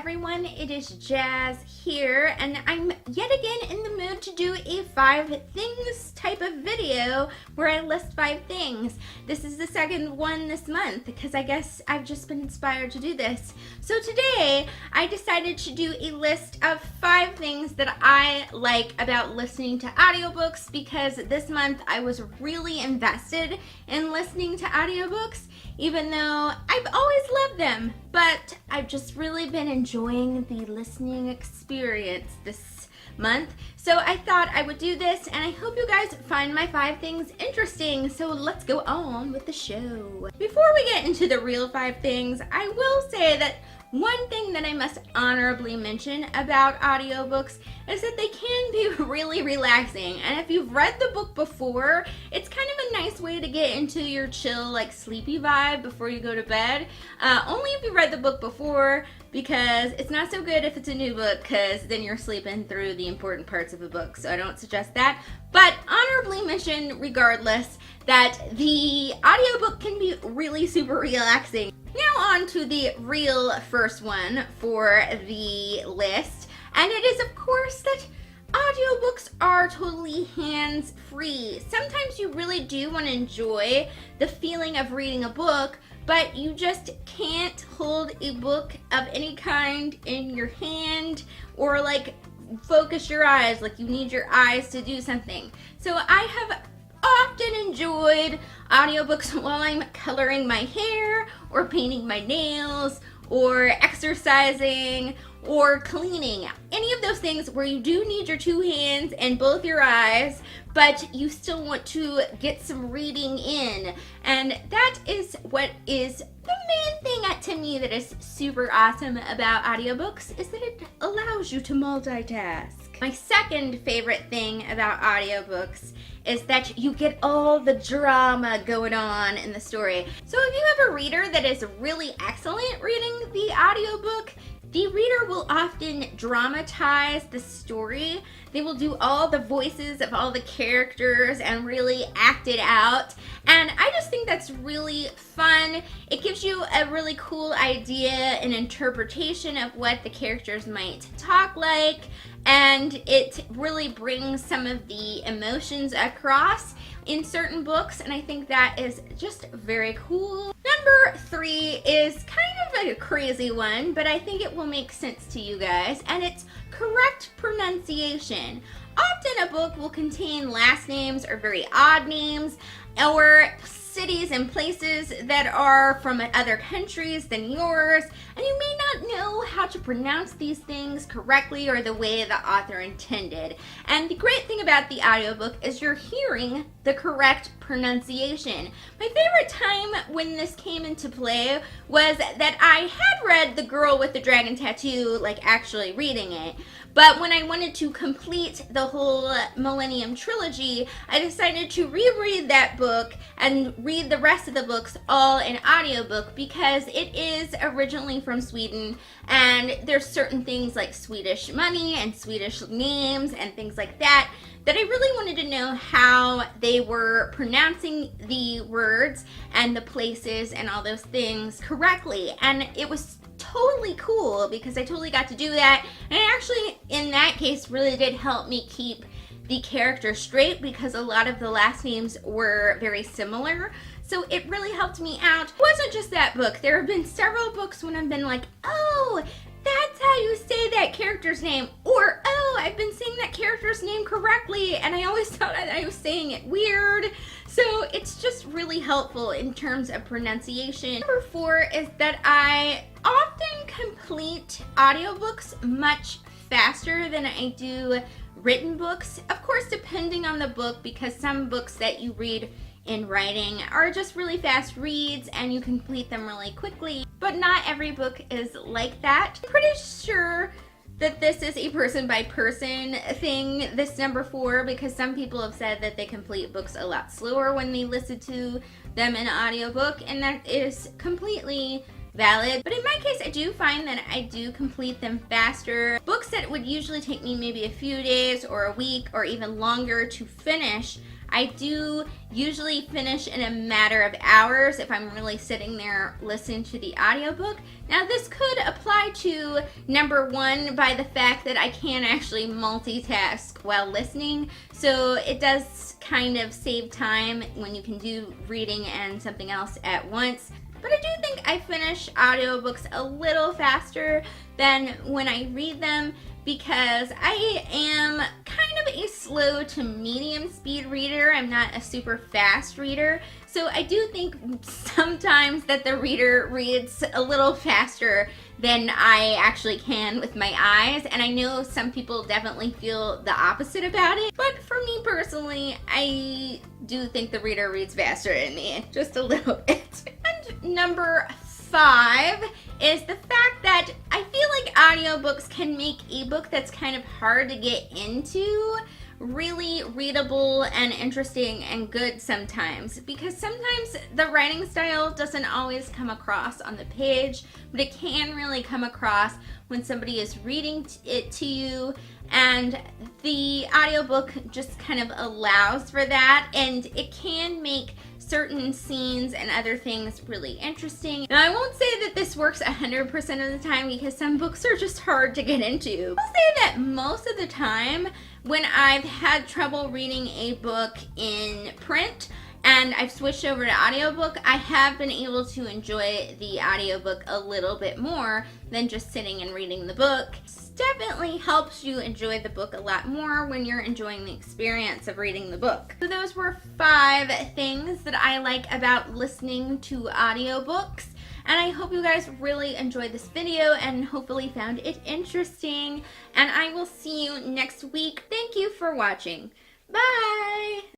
everyone, it is Jazz here, and I'm yet again in the mood to do a 5 things type of video where I list 5 things. This is the second one this month because I guess I've just been inspired to do this. So today I decided to do a list of 5 things that I like about listening to audiobooks because this month I was really invested in listening to audiobooks, even though I've always loved them, but I've just really been enjoying the listening experience this month. So I thought I would do this, and I hope you guys find my 5 things interesting. So let's go on with the show. Before we get into the real 5 things, I will say that one thing that I must honorably mention about audiobooks is that they can be really relaxing. And if you've read the book before, it's kind of a nice way to get into your chill, like sleepy vibe before you go to bed. Only if you read the book before, because it's not so good if it's a new book, because then you're sleeping through the important parts of a book. So I don't suggest that. But honorably mention regardless that the audiobook can be really super relaxing. Now on to the real first one for the list, and it is of course that audiobooks are totally hands-free. Sometimes you really do want to enjoy the feeling of reading a book, but you just can't hold a book of any kind in your hand or like focus your eyes, like you need your eyes to do something. So I have often enjoyed audiobooks while I'm coloring my hair or painting my nails or exercising or cleaning. Any of those things where you do need your 2 hands and both your eyes, but you still want to get some reading in. And that is what is the main thing to me that is super awesome about audiobooks, is that it allows you to multitask. My second favorite thing about audiobooks is that you get all the drama going on in the story. So if you have a reader that is really excellent reading the audiobook, the reader will often dramatize the story. They will do all the voices of all the characters and really act it out. And I just think that's really fun. It gives you a really cool idea and interpretation of what the characters might talk like. And it really brings some of the emotions across in certain books, and I think that is just very cool. Number 3 is kind of a crazy one, but I think it will make sense to you guys, and it's correct pronunciation. Often a book will contain last names or very odd names, or cities and places that are from other countries than yours, and you may not know how to pronounce these things correctly or the way the author intended. And the great thing about the audiobook is you're hearing the correct pronunciation. My favorite time when this came into play was that I had read The Girl with the Dragon Tattoo, like actually reading it, but when I wanted to complete the whole Millennium Trilogy, I decided to reread that book and read the rest of the books all in audiobook because it is originally from Sweden, and there's certain things like Swedish money and Swedish names and things like that that I really wanted to know how they were pronouncing the words and the places and all those things correctly. And it was totally cool because I totally got to do that, and it actually in that case really did help me keep the character straight because a lot of the last names were very similar. So it really helped me out. It wasn't just that book. There have been several books when I've been like, oh, that's how you say that character's name, or oh, I've been saying that character's name correctly and I always thought I was saying it weird. So it's just really helpful in terms of pronunciation. Number 4 is that I often complete audiobooks much faster than I do written books. Of course, depending on the book, because some books that you read in writing are just really fast reads and you complete them really quickly, but not every book is like that. I'm pretty sure that this is a person by person thing, this number 4, because some people have said that they complete books a lot slower when they listen to them in an audiobook, and that is completely valid. But in my case, I do find that I do complete them faster. Books that would usually take me maybe a few days or a week or even longer to finish, I do usually finish in a matter of hours if I'm really sitting there listening to the audiobook. Now this could apply to number one by the fact that I can actually multitask while listening, so it does kind of save time when you can do reading and something else at once. But I do think I finish audiobooks a little faster than when I read them because I am kind of a slow to medium speed reader. I'm not a super fast reader. So I do think sometimes that the reader reads a little faster than I actually can with my eyes. And I know some people definitely feel the opposite about it. But for me personally, I do think the reader reads faster than me, just a little bit. And number 5 is the fact that I feel like audiobooks can make a book that's kind of hard to get into really readable and interesting and good sometimes, because sometimes the writing style doesn't always come across on the page, but it can really come across when somebody is reading it to you, and the audiobook just kind of allows for that, and it can make certain scenes and other things really interesting. Now, I won't say that this works 100% of the time because some books are just hard to get into. I'll say that most of the time when I've had trouble reading a book in print and I've switched over to audiobook, I have been able to enjoy the audiobook a little bit more than just sitting and reading the book. Definitely helps you enjoy the book a lot more when you're enjoying the experience of reading the book. So those were 5 things that I like about listening to audiobooks. And I hope you guys really enjoyed this video and hopefully found it interesting. And I will see you next week. Thank you for watching. Bye!